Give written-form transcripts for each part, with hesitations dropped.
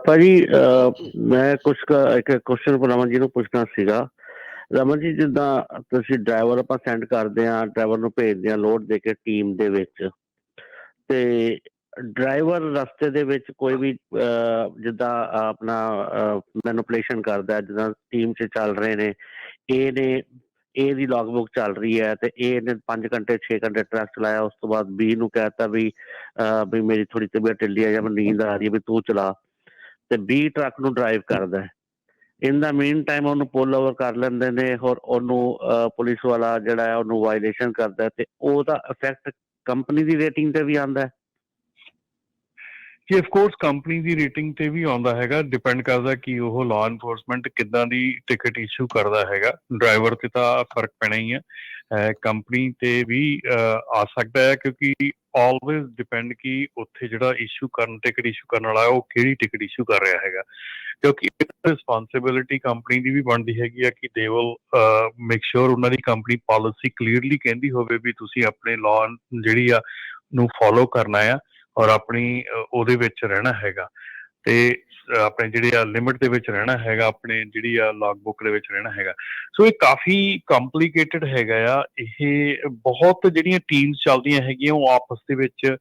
ਭਾਜੀ, ਮੈਂ ਇੱਕ ਕੁਐਸਚਨ ਰਮਨ ਜੀ ਨੂੰ ਪੁੱਛਣਾ ਸੀਗਾ। ਰਮਨ ਜੀ, ਜਿੱਦਾਂ ਤੁਸੀਂ ਡਰਾਈਵਰ ਆਪਾਂ ਸੈਂਡ ਕਰਦੇ ਹਾਂ, ਡਰਾਈਵਰ ਨੂੰ ਭੇਜਦੇ ਹਾਂ ਲੋਡ ਦੇ ਕੇ ਟੀਮ ਦੇ ਵਿੱਚ, ਤੇ ਡਰਾਈਵਰ ਰਸਤੇ ਦੇ ਵਿੱਚ ਕੋਈ ਵੀ ਜਿੱਦਾਂ ਆਪਣਾ ਮੈਨੂਪਲੇਸ਼ਨ ਕਰਦਾ, ਜਿੱਦਾਂ ਟੀਮ 'ਚ ਚੱਲ ਰਹੇ ਨੇ, ਨੇ ਏ ਦੀ ਲੌਗ ਬੁੱਕ ਚੱਲ ਰਹੀ ਹੈ ਤੇ ਏ ਨੇ 5 ਘੰਟੇ 6 ਘੰਟੇ ਟਰੱਕ ਚਲਾਇਆ, ਉਸ ਤੋਂ ਬਾਅਦ ਬੀ ਨੂੰ ਕਹਿ ਦਿੱਤਾ ਵੀ ਮੇਰੀ ਥੋੜੀ ਤਬੀਅਤ ਢਿੱਲੀ ਹੈ ਜਾਂ ਮੈਨੂੰ ਨੀਂਦ ਆ ਰਹੀ ਹੈ ਵੀ ਤੂੰ ਚਲਾ, ਤੇ ਬੀ ਟਰੱਕ ਨੂੰ ਡਰਾਈਵ ਕਰਦਾ। ਇਨ ਦਾ ਮੀਨ ਟਾਈਮ ਉਹਨੂੰ ਪੁੱਲ ਓਵਰ ਕਰ ਲੈਂਦੇ ਨੇ ਔਰ ਉਹਨੂੰ ਪੁਲਿਸ ਵਾਲਾ ਜਿਹੜਾ ਹੈ ਉਹਨੂੰ ਵਾਇਲੇਸ਼ਨ ਕਰਦਾ, ਤੇ ਉਹਦਾ ਇਫੈਕਟ ਕੰਪਨੀ ਦੀ ਰੇਟਿੰਗ ਤੇ ਵੀ ਆਉਂਦਾ। ਜੀ ਅਫਕੋਰਸ ਕੰਪਨੀ ਦੀ ਰੇਟਿੰਗ ਤੇ ਵੀ ਆਉਂਦਾ ਹੈਗਾ, ਡਿਪੈਂਡ ਕਰਦਾ ਕਿ ਉਹ ਲਾਅ ਇਨਫੋਰਸਮੈਂਟ ਕਿੱਦਾਂ ਦੀ ਟਿਕਟ ਇਸ਼ੂ ਕਰਦਾ ਹੈਗਾ। ਡਰਾਈਵਰ ਤੇ ਤਾਂ ਫਰਕ ਪੈਣਾ ਹੀ ਹੈ, ਕੰਪਨੀ ਤੇ ਵੀ ਆ ਸਕਦਾ ਹੈ, ਕਿਉਂਕਿ ਆਲਵੇਜ਼ ਡਿਪੈਂਡ ਕਿ ਉੱਥੇ ਜਿਹੜਾ ਟਿਕਟ ਇਸ਼ੂ ਕਰਨ ਵਾਲਾ ਉਹ ਕਿਹੜੀ ਟਿਕਟ ਇਸ਼ੂ ਕਰ ਰਿਹਾ ਹੈਗਾ, ਕਿਉਂਕਿ ਰਿਸਪੌਂਸਿਬਿਲਿਟੀ ਕੰਪਨੀ ਦੀ ਵੀ ਬਣਦੀ ਹੈਗੀ ਆ ਕਿ ਦੇ ਵਿਲ ਮੇਕ ਸ਼ੋਰ ਉਹਨਾਂ ਦੀ ਕੰਪਨੀ ਪਾਲਿਸੀ ਕਲੀਅਰਲੀ ਕਹਿੰਦੀ ਹੋਵੇ ਵੀ ਤੁਸੀਂ ਆਪਣੇ ਲਾਅ ਜਿਹੜੀ ਆ ਨੂੰ ਫੋਲੋ ਕਰਨਾ ਆ ਔਰ ਆਪਣੀ ਉਹਦੇ ਵਿੱਚ ਰਹਿਣਾ ਹੈਗਾ, ਤੇ ਆਪਣੇ ਜਿਹੜੇ ਆ ਲਿਮਿਟ ਦੇ ਵਿੱਚ ਰਹਿਣਾ ਹੈਗਾ, ਆਪਣੇ ਜਿਹੜੀ ਆ ਲੌਗ ਬੁੱਕ ਦੇ ਵਿੱਚ ਰਹਿਣਾ ਹੈਗਾ। ਸੋ ਇਹ ਕਾਫੀ ਕੰਪਲੀਕੇਟਡ ਹੈਗਾ ਆ। ਇਹ ਬਹੁਤ ਜਿਹੜੀਆਂ ਟੀਮਸ ਚੱਲਦੀਆਂ ਹੈਗੀਆਂ ਉਹ ਆਪਸ ਦੇ ਵਿੱਚ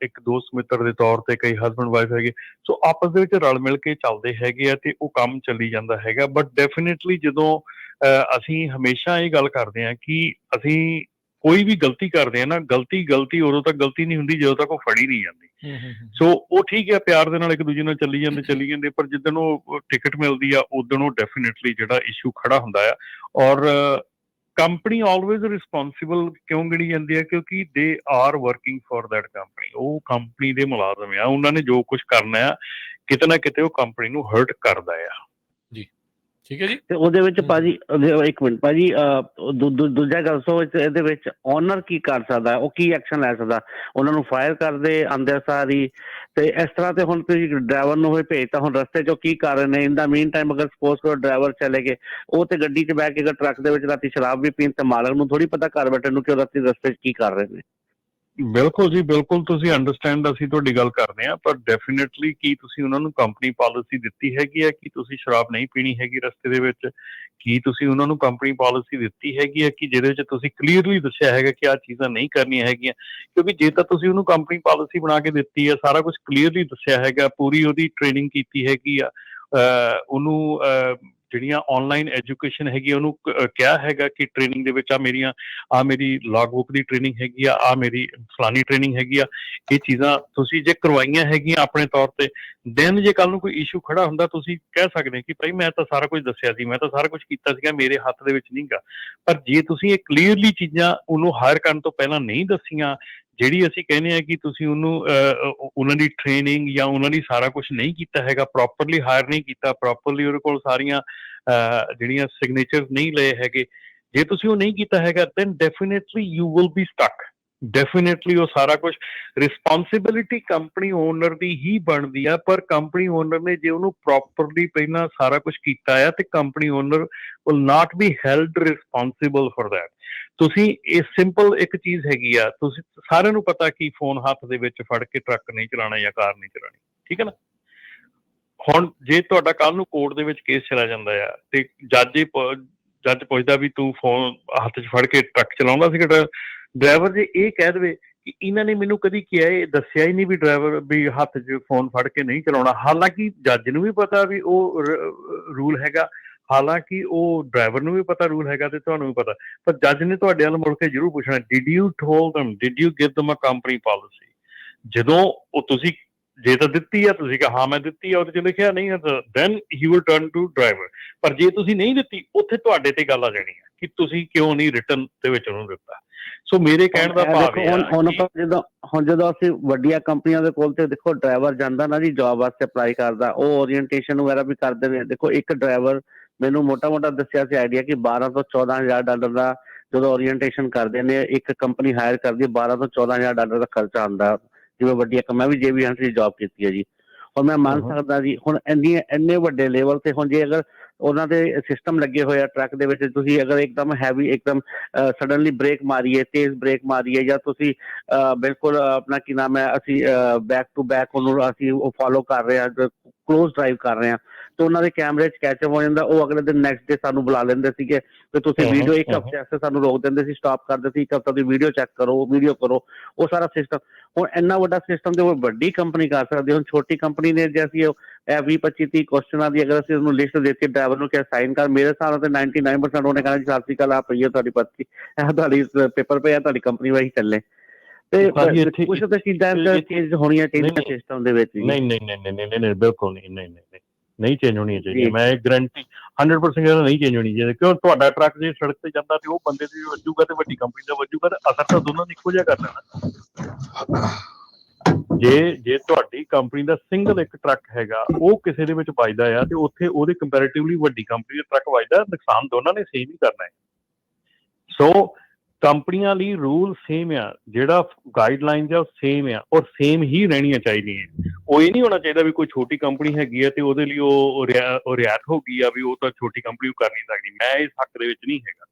ਇੱਕ ਦੋਸਤ ਮਿੱਤਰ ਦੇ ਤੌਰ ਤੇ ਕਈ ਹਸਬੈਂਡ ਵਾਈਫ ਹੈਗੇ, ਸੋ ਆਪਸ ਦੇ ਵਿੱਚ ਰਲ ਮਿਲ ਕੇ ਚੱਲਦੇ ਹੈਗੇ ਆ ਤੇ ਉਹ ਕੰਮ ਚੱਲੀ ਜਾਂਦਾ ਹੈਗਾ। ਬਟ ਡੈਫੀਨੇਟਲੀ ਜਦੋਂ ਅਸੀਂ ਹਮੇਸ਼ਾ ਇਹ ਗੱਲ ਕਰਦੇ ਹਾਂ ਕਿ ਅਸੀਂ ਕੋਈ ਵੀ ਗਲਤੀ ਕਰਦੇ ਆ ਨਾ, ਗਲਤੀ ਉਦੋਂ ਤੱਕ ਗਲਤੀ ਨਹੀਂ ਹੁੰਦੀ ਜਦੋਂ ਤੱਕ ਉਹ ਫੜੀ ਨਹੀਂ ਜਾਂਦੀ। ਸੋ ਉਹ ਠੀਕ ਹੈ, ਪਿਆਰ ਦੇ ਨਾਲ ਇੱਕ ਦੂਜੇ ਨਾਲ ਚੱਲੀ ਜਾਂਦੇ, ਪਰ ਜਿੱਦਣ ਉਹ ਟਿਕਟ ਮਿਲਦੀ ਆ ਉਦੋਂ ਉਹ ਡੈਫੀਨੇਟਲੀ ਜਿਹੜਾ ਇਸ਼ੂ ਖੜਾ ਹੁੰਦਾ ਆ। ਔਰ ਕੰਪਨੀ ਆਲਵੇਜ਼ ਰਿਸਪੌਂਸਿਬਲ ਕਿਉਂ ਗਿਣੀ ਜਾਂਦੀ ਹੈ, ਕਿਉਂਕਿ they are working for that company. ਉਹ ਕੰਪਨੀ ਦੇ ਮੁਲਾਜ਼ਮ ਆ, ਉਹਨਾਂ ਨੇ ਜੋ ਕੁਝ ਕਰਨਾ ਆ ਕਿਤੇ ਨਾ ਕਿਤੇ ਉਹ ਕੰਪਨੀ ਨੂੰ ਹਰਟ ਕਰਦਾ ਆ। ਜੀ ਠੀਕ ਹੈ ਜੀ। ਤੇ ਉਹਦੇ ਵਿੱਚ ਭਾਜੀ, ਇੱਕ ਮਿੰਟ ਭਾਜੀ, ਦੂਜਾ ਗੱਲ ਸੋ ਇਹਦੇ ਵਿੱਚ ਓਨਰ ਕੀ ਕਰ ਸਕਦਾ, ਉਹ ਕੀ ਐਕਸ਼ਨ ਲੈ ਸਕਦਾ? ਉਹਨਾਂ ਨੂੰ ਫਾਇਰ ਕਰਦੇ ਆਉਂਦੇ ਸਾਰੀ, ਤੇ ਇਸ ਤਰ੍ਹਾਂ ਤੇ ਹੁਣ ਤੁਸੀਂ ਡਰਾਈਵਰ ਨੂੰ ਭੇਜਤਾ, ਹੁਣ ਰਸਤੇ 'ਚੋਂ ਕੀ ਕਰ ਰਹੇ ਨੇ? ਇਨ ਦਾ ਮੀਨ ਟਾਈਮ ਅਗਰ ਸਪੋਜ਼ ਕਰੋ ਡਰਾਈਵਰ ਚਲੇ ਗਏ, ਉਹ ਤੇ ਗੱਡੀ 'ਚ ਬਹਿ ਕੇ ਅਗਰ ਟਰੱਕ ਦੇ ਵਿੱਚ ਰਾਤੀ ਸ਼ਰਾਬ ਵੀ ਪੀਣ, ਤੇ ਮਾਲਕ ਨੂੰ ਥੋੜੀ ਪਤਾ ਘਰ ਬੈਠੇ ਨੂੰ ਕਿ ਉਹ ਰਾਤੀ ਰਸਤੇ 'ਚ ਕੀ ਕਰ ਰਹੇ ਨੇ। ਬਿਲਕੁਲ ਜੀ, ਬਿਲਕੁਲ ਤੁਸੀਂ ਅੰਡਰਸਟੈਂਡ, ਅਸੀਂ ਤੁਹਾਡੀ ਗੱਲ ਕਰਦੇ ਹਾਂ, ਪਰ ਡੈਫੀਨੇਟਲੀ ਕੀ ਤੁਸੀਂ ਉਹਨਾਂ ਨੂੰ ਕੰਪਨੀ ਪਾਲਿਸੀ ਦਿੱਤੀ ਹੈਗੀ ਹੈ ਕਿ ਤੁਸੀਂ ਸ਼ਰਾਬ ਨਹੀਂ ਪੀਣੀ ਹੈਗੀ ਰਸਤੇ ਦੇ ਵਿੱਚ? ਕੀ ਤੁਸੀਂ ਉਹਨਾਂ ਨੂੰ ਕੰਪਨੀ ਪਾਲਿਸੀ ਦਿੱਤੀ ਹੈਗੀ ਹੈ ਕਿ ਜਿਹਦੇ 'ਚ ਤੁਸੀਂ ਕਲੀਅਰਲੀ ਦੱਸਿਆ ਹੈਗਾ ਕਿ ਆਹ ਚੀਜ਼ਾਂ ਨਹੀਂ ਕਰਨੀਆਂ ਹੈਗੀਆਂ? ਕਿਉਂਕਿ ਜੇ ਤਾਂ ਤੁਸੀਂ ਉਹਨੂੰ ਕੰਪਨੀ ਪਾਲਿਸੀ ਬਣਾ ਕੇ ਦਿੱਤੀ ਹੈ, ਸਾਰਾ ਕੁਝ ਕਲੀਅਰਲੀ ਦੱਸਿਆ ਹੈਗਾ, ਪੂਰੀ ਉਹਦੀ ਟ੍ਰੇਨਿੰਗ ਕੀਤੀ ਹੈਗੀ ਆ, ਉਹਨੂੰ ਜਿਹੜੀਆਂ ਆਨਲਾਈਨ ਐਜੂਕੇਸ਼ਨ ਹੈਗੀ ਉਹਨੂੰ ਕਿਹਾ ਹੈਗਾ ਕਿ ਟ੍ਰੇਨਿੰਗ ਦੇ ਵਿੱਚ ਮੇਰੀ ਲੌਗ ਬੁੱਕ ਦੀ ਟ੍ਰੇਨਿੰਗ ਹੈਗੀ ਆ, ਮੇਰੀ ਫਲਾਨੀ ਟ੍ਰੇਨਿੰਗ ਹੈਗੀ ਆ, ਇਹ ਚੀਜ਼ਾਂ ਤੁਸੀਂ ਜੇ ਕਰਵਾਈਆਂ ਹੈਗੀਆਂ ਆਪਣੇ ਤੌਰ ਤੇ, ਦੈਨ ਜੇ ਕੱਲ ਨੂੰ ਕੋਈ ਇਸ਼ੂ ਖੜਾ ਹੁੰਦਾ ਤੁਸੀਂ ਕਹਿ ਸਕਦੇ ਕਿ ਭਾਈ ਮੈਂ ਤਾਂ ਸਾਰਾ ਕੁਝ ਦੱਸਿਆ ਸੀ, ਮੈਂ ਤਾਂ ਸਾਰਾ ਕੁਝ ਕੀਤਾ ਸੀਗਾ, ਮੇਰੇ ਹੱਥ ਦੇ ਵਿੱਚ ਨਹੀਂ ਗਾ। ਪਰ ਜੇ ਤੁਸੀਂ ਇਹ ਕਲੀਅਰਲੀ ਚੀਜ਼ਾਂ ਉਹਨੂੰ ਹਾਇਰ ਕਰਨ ਤੋਂ ਪਹਿਲਾਂ ਨਹੀਂ ਦੱਸੀਆਂ, ਜਿਹੜੀ ਅਸੀਂ ਕਹਿੰਦੇ ਹਾਂ ਕਿ ਤੁਸੀਂ ਉਹਨੂੰ ਉਹਨਾਂ ਦੀ ਟ੍ਰੇਨਿੰਗ ਜਾਂ ਉਹਨਾਂ ਦੀ ਸਾਰਾ ਕੁਝ ਨਹੀਂ ਕੀਤਾ ਹੈਗਾ, ਪ੍ਰੋਪਰਲੀ ਹਾਇਰ ਨਹੀਂ ਕੀਤਾ, ਪ੍ਰੋਪਰਲੀ ਉਹਦੇ ਕੋਲ ਸਾਰੀਆਂ ਜਿਹੜੀਆਂ ਸਿਗਨੇਚਰ ਨਹੀਂ ਲਏ ਹੈਗੇ, ਜੇ ਤੁਸੀਂ ਉਹ ਨਹੀਂ ਕੀਤਾ ਹੈਗਾ, then definitely you will be stuck. Definitely ਉਹ ਸਾਰਾ ਕੁਝ ਰਿਸਪੌਂਸਿਬਿਲਿਟੀ ਕੰਪਨੀ ਓਨਰ ਦੀ ਹੀ ਬਣਦੀ ਆ, ਪਰ ਕੰਪਨੀ ਓਨਰ ਨੇ ਜੇ ਉਹਨੂੰ ਪ੍ਰੋਪਰਲੀ ਪਹਿਲਾਂ ਸਾਰਾ ਕੁਝ ਕੀਤਾ ਆ ਤੇ company owner will not be held responsible for that. ਤੁਸੀਂ ਇਹ ਸਿੰਪਲ ਇੱਕ ਚੀਜ਼ ਹੈਗੀ ਆ, ਤੁਸੀਂ ਸਾਰਿਆਂ ਨੂੰ ਪਤਾ ਕਿ ਫੋਨ ਹੱਥ ਦੇ ਵਿੱਚ ਫੜ ਕੇ ਟਰੱਕ ਨਹੀਂ ਚਲਾਉਣਾ ਜਾਂ ਕਾਰ ਨਹੀਂ ਚਲਾਉਣੀ, ਠੀਕ ਹੈ ਨਾ? ਹੁਣ ਜੇ ਤੁਹਾਡਾ ਕੱਲ ਨੂੰ ਕੋਰਟ ਦੇ ਵਿੱਚ ਕੇਸ ਚਲਾ ਜਾਂਦਾ ਆ ਤੇ ਜੱਜ ਪੁੱਛਦਾ ਵੀ ਤੂੰ ਫੋਨ ਹੱਥ 'ਚ ਫੜ ਕੇ ਟਰੱਕ ਚਲਾਉਂਦਾ ਸੀਗਾ? ਡਰਾਈਵਰ ਜੇ ਇਹ ਕਹਿ ਦੇਵੇ ਕਿ ਇਹਨਾਂ ਨੇ ਮੈਨੂੰ ਕਦੀ ਕਿਹਾ, ਇਹ ਦੱਸਿਆ ਹੀ ਨਹੀਂ ਵੀ ਡਰਾਈਵਰ ਵੀ ਹੱਥ 'ਚ ਫੋਨ ਫੜ ਕੇ ਨਹੀਂ ਚਲਾਉਣਾ, ਹਾਲਾਂਕਿ ਜੱਜ ਨੂੰ ਵੀ ਪਤਾ ਵੀ ਉਹ ਰੂਲ ਹੈਗਾ, ਹਾਲਾਂਕਿ ਉਹ ਡਰਾਈਵਰ ਨੂੰ ਵੀ ਪਤਾ ਰੂਲ ਹੈਗਾ ਤੇ ਤੁਹਾਨੂੰ ਵੀ ਪਤਾ, ਪਰ ਜੱਜ ਨੇ ਤੁਹਾਡੇ ਵੱਲ ਮੁੜ ਕੇ ਜ਼ਰੂਰ ਪੁੱਛਣਾ, did you told them, did you give them a company policy? ਜਦੋਂ ਉਹ ਤੁਸੀਂ ਜੇ ਤਾਂ ਦਿੱਤੀ ਆ, ਤੁਸੀਂ ਕਿਹਾ ਹਾਂ ਮੈਂ ਦਿੱਤੀ ਆ, ਉਹਦੇ 'ਚ ਲਿਖਿਆ ਨਹੀਂ ਹੈ, then he will turn to driver. ਪਰ ਜੇ ਤੁਸੀਂ ਨਹੀਂ ਦਿੱਤੀ, ਉੱਥੇ ਤੁਹਾਡੇ ਤੇ ਗੱਲ ਆ ਜਾਣੀ ਹੈ ਕਿ ਤੁਸੀਂ ਕਿਉਂ ਨਹੀਂ ਰਿਟਨ ਦੇ ਵਿੱਚ ਉਹਨੂੰ ਦਿੱਤਾ। ਸੋ ਮੇਰੇ ਕਹਿਣ ਦਾ ਭਾਵ ਇਹ ਹੁਣ ਜਦੋਂ ਅਸੀਂ ਵੱਡੀਆਂ ਕੰਪਨੀਆਂ ਦੇ ਕੋਲ ਤੇ ਦੇਖੋ ਡਰਾਈਵਰ ਜਾਂਦਾ ਨਾ ਜੀ, ਜੌਬ ਵਾਸਤੇ ਅਪਲਾਈ ਕਰਦਾ, ਉਹ ਓਰੀਐਂਟੇਸ਼ਨ ਵਗੈਰਾ ਵੀ ਕਰਦੇ ਨੇ। ਦੇਖੋ ਇੱਕ ਡਰਾਈਵਰ ਮੈਨੂੰ ਮੋਟਾ ਦੱਸਿਆ ਸੀ ਆਈਡੀਆ ਕਿ 12 ਤੋਂ 14,000 ਡਾਲਰ ਦਾ ਜਦੋਂ ਓਰੀਐਂਟੇਸ਼ਨ ਕਰਦੇ ਨੇ, ਇੱਕ ਕੰਪਨੀ ਹਾਇਰ ਕਰਦੀ ਹੈ, 12 ਤੋਂ 14,000 ਡਾਲਰ ਦਾ ਖਰਚਾ ਆਉਂਦਾ। ਜਿਵੇਂ ਵੱਡੀਆਂ, ਮੈਂ ਵੀ JB Hunt ਦੀ ਜੌਬ ਕੀਤੀ ਹੈ ਜੀ, ਔਰ ਮੈਂ ਮੰਨ ਸਕਦਾ ਜੀ ਹੁਣ ਇੰਨੇ ਵੱਡੇ ਲੈਵਲ ਤੇ ਹੁਣ ਜੇ ਅਗਰ ਉਹਨਾਂ ਦੇ ਸਿਸਟਮ ਲੱਗੇ ਹੋਏ ਆ ਟਰੱਕ ਦੇ ਵਿੱਚ। ਤੁਸੀਂ ਅਗਰ ਇੱਕਦਮ ਹੈਵੀ ਇੱਕਦਮ ਸਡਨਲੀ ਬ੍ਰੇਕ ਮਾਰੀਏ, ਤੇਜ਼ ਬ੍ਰੇਕ ਮਾਰੀਏ, ਜਾਂ ਤੁਸੀਂ ਬਿਲਕੁਲ ਆਪਣਾ ਕੀ ਨਾਮ ਹੈ, ਅਸੀਂ ਬੈਕ ਟੂ ਬੈਕ ਉਹਨੂੰ ਅਸੀਂ ਉਹ ਫੋਲੋ ਕਰ ਰਹੇ ਹਾਂ, ਕਲੋਜ਼ ਡਰਾਈਵ ਕਰ ਰਹੇ ਹਾਂ, ਤੇ ਉਹਨਾਂ ਦੇ ਕੈਮਰੇ 'ਚ ਕੈਚਅਪ ਹੋ ਜਾਂਦਾ। ਉਹ ਅਗਲੇ ਦਿਨ ਨੈਕਸਟ ਡੇ ਸਾਨੂੰ ਬੁਲਾ ਲੈਂਦੇ ਸੀਗੇ ਤੇ ਤੁਸੀਂ ਵੀਡੀਓ ਇੱਕ ਹਫ਼ਤੇ ਵਾਸਤੇ ਸਾਨੂੰ ਰੋਕ ਦਿੰਦੇ ਸੀ, ਸਟਾਪ ਕਰਦੇ ਸੀ, ਇੱਕ ਹਫ਼ਤਾ ਦੀ ਵੀਡੀਓ ਚੈੱਕ ਕਰੋ, ਵੀਡੀਓ ਕਰੋ, ਉਹ ਸਾਰਾ ਸਿਸਟਮ। ਹੁਣ ਇੰਨਾ ਵੱਡਾ ਸਿਸਟਮ ਤੇ ਉਹ ਵੱਡੀ ਕੰਪਨੀ ਕਰ ਸਕਦੀ। ਹੁਣ ਛੋਟੀ ਕੰਪਨੀ ਨੇ ਜੇ ਅਸੀਂ 20-25-30 ਕੁਐਸਚਨਾਂ ਦੀ ਅਗਰ ਅਸੀਂ ਉਹਨੂੰ ਲਿਸਟ ਦੇ ਦਿੱਤੀ, ਡਰਾਈਵਰ ਨੂੰ ਕਿਹਾ ਸਾਈਨ ਕਰ, ਮੇਰੇ ਹਿਸਾਬ ਨਾਲ ਤੇ 99% ਉਹਨੇ ਕਹਿਣਾ ਜੀ ਸਤਿ ਸ਼੍ਰੀ ਅਕਾਲ, ਆ ਪਈ ਹੈ ਤੁਹਾਡੀ ਪਰਚੀ, ਇਹ ਤੁਹਾਡੀ ਪੇਪਰ ਪਏ ਆ, ਤੁਹਾਡੀ ਕੰਪਨੀ ਵਾਹੀ ਚੱਲੇ। ਤੇ ਕੁਛ ਤਾਂ ਚੀਜ਼ਾਂ ਚੇਂਜ ਹੋਣੀਆਂ ਚਾਹੀਦੀਆਂ ਸਿਸਟਮ ਦੇ ਵਿੱਚ ਜੀ। ਨਹੀਂ ਬਿਲਕੁਲ ਨਹੀਂ ਚੇਂਜ ਹੋਣੀਆਂ ਚਾਹੀਦੀਆਂ। ਮੈਂ ਗਰੰਟੀ 100% ਕਹਿੰਦਾ ਨਹੀਂ ਚੇਂਜ ਹੋਣੀ ਚਾਹੀਦੀ। ਕਿਉਂ ਤੁਹਾਡਾ ਟਰੱਕ ਜੇ ਸੜਕ ਤੇ ਜਾਂਦਾ ਤੇ ਉਹ ਬੰਦੇ ਤੇ ਵੱਜੂਗਾ ਤੇ ਵੱਡੀ ਕੰਪਨੀ ਦਾ ਵੱਜੂਗਾ, ਤੇ ਅਸਰ ਤਾਂ ਦੋਨਾਂ ਨੇ ਇੱਕੋ ਜਿਹਾ ਕਰ ਲੈਣਾ। ਜੇ ਤੁਹਾਡੀ ਕੰਪਨੀ ਦਾ ਸਿੰਗਲ ਇੱਕ ਟਰੱਕ ਹੈਗਾ, ਉਹ ਕਿਸੇ ਦੇ ਵਿੱਚ ਵੱਜਦਾ ਆ, ਤੇ ਉੱਥੇ ਉਹਦੇ ਕੰਪੈਰੇਟਿਵਲੀ ਵੱਡੀ ਕੰਪਨੀ ਦਾ ਟਰੱਕ ਵੱਜਦਾ, ਨੁਕਸਾਨ ਦੋਨਾਂ ਨੇ ਸੇਮ ਹੀ ਕਰਨਾ ਹੈ। ਸੋ ਕੰਪਨੀਆਂ ਲਈ ਰੂਲ ਸੇਮ ਆ, ਜਿਹੜਾ ਗਾਈਡਲਾਈਨਸ ਆ ਉਹ ਸੇਮ ਆ, ਔਰ ਸੇਮ ਹੀ ਰਹਿਣੀਆਂ ਚਾਹੀਦੀਆਂ। ਉਹ ਇਹ ਨਹੀਂ ਹੋਣਾ ਚਾਹੀਦਾ ਵੀ ਕੋਈ ਛੋਟੀ ਕੰਪਨੀ ਹੈਗੀ ਆ ਤੇ ਉਹਦੇ ਲਈ ਉਹ ਰਿਆਇਤ ਹੋ ਗਈ ਆ ਵੀ ਉਹ ਤਾਂ ਛੋਟੀ ਕੰਪਨੀ ਕਰ ਨਹੀਂ ਸਕਦੀ। ਮੈਂ ਇਸ ਹੱਕ ਦੇ ਵਿੱਚ ਨਹੀਂ ਹੈਗਾ।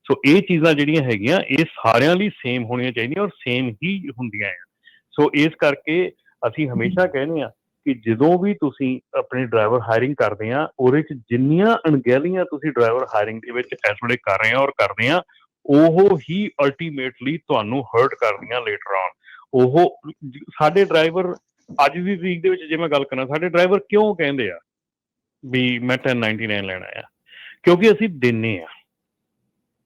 ਸੋ ਇਹ ਚੀਜ਼ਾਂ ਜਿਹੜੀਆਂ ਹੈਗੀਆਂ ਇਹ ਸਾਰਿਆਂ ਲਈ ਸੇਮ ਹੋਣੀਆਂ ਚਾਹੀਦੀਆਂ, ਔਰ ਸੇਮ ਹੀ ਹੁੰਦੀਆਂ ਆ। ਸੋ ਇਸ ਕਰਕੇ ਅਸੀਂ ਹਮੇਸ਼ਾ ਕਹਿੰਦੇ ਹਾਂ ਕਿ ਜਦੋਂ ਵੀ ਤੁਸੀਂ ਆਪਣੀ ਡਰਾਈਵਰ ਹਾਇਰਿੰਗ ਕਰਦੇ ਆ, ਉਹਦੇ 'ਚ ਜਿੰਨੀਆਂ ਅਣਗਹਿਲੀਆਂ ਤੁਸੀਂ ਡਰਾਈਵਰ ਹਾਇਰਿੰਗ ਦੇ ਵਿੱਚ ਇਸ ਵੇਲੇ ਕਰ ਰਹੇ ਆ ਔਰ ਕਰਦੇ ਆ, ਉਹ ਹੀ ਅਲਟੀਮੇਟਲੀ ਤੁਹਾਨੂੰ ਹਰਟ ਕਰਦੀਆਂ ਲੇਟਰ ਔਨ। ਉਹ ਸਾਡੇ ਡਰਾਈਵਰ ਅੱਜ ਦੀ ਤਰੀਕ ਦੇ ਵਿੱਚ ਜੇ ਮੈਂ ਗੱਲ ਕਰਾਂ, ਸਾਡੇ ਡਰਾਈਵਰ ਕਿਉਂ ਕਹਿੰਦੇ ਆ ਵੀ ਮੈਂ 1099 ਲੈਣਾ ਆ? ਕਿਉਂਕਿ ਅਸੀਂ ਦਿੰਦੇ ਆ।